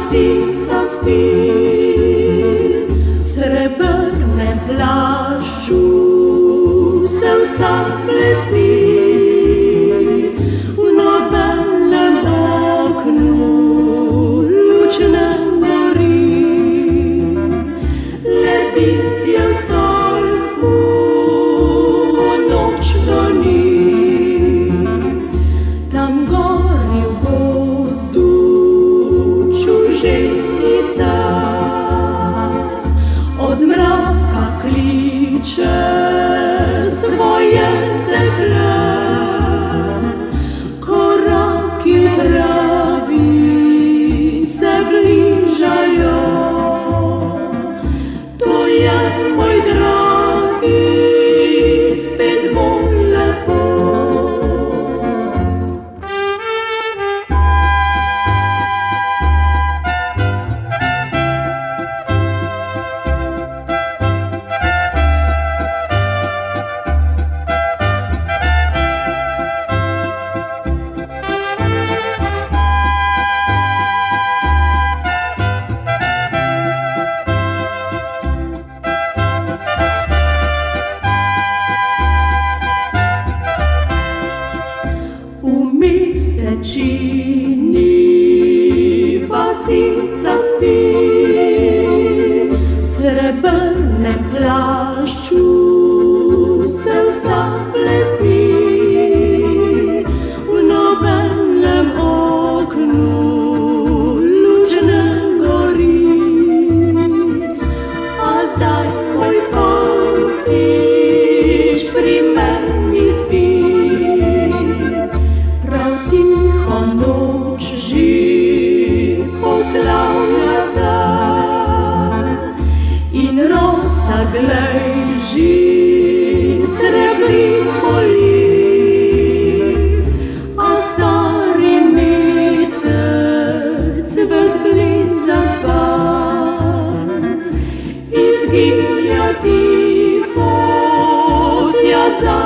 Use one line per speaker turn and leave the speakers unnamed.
Pasica spi, w srebrnym płaszczu se zaplesli. W nowym oknu lucznym gori, lebitje w stolpu noc goni. Tam gori w gozdu чужий сад, od mraka klicze swoje tekle, koraki trawi se bliżają. To jest mój drogi, zbyt mój lepo. Месячини Pasica spi, w srebrnym płaszczu se zaplesli. W nowym oknu lucznym gori, a zdaj mój potyć pri meni spi. Ticho noč že poslavlja se in rosa, glej, že srebri poli, a stari mesec ves bled zaspan izginja tiho tja za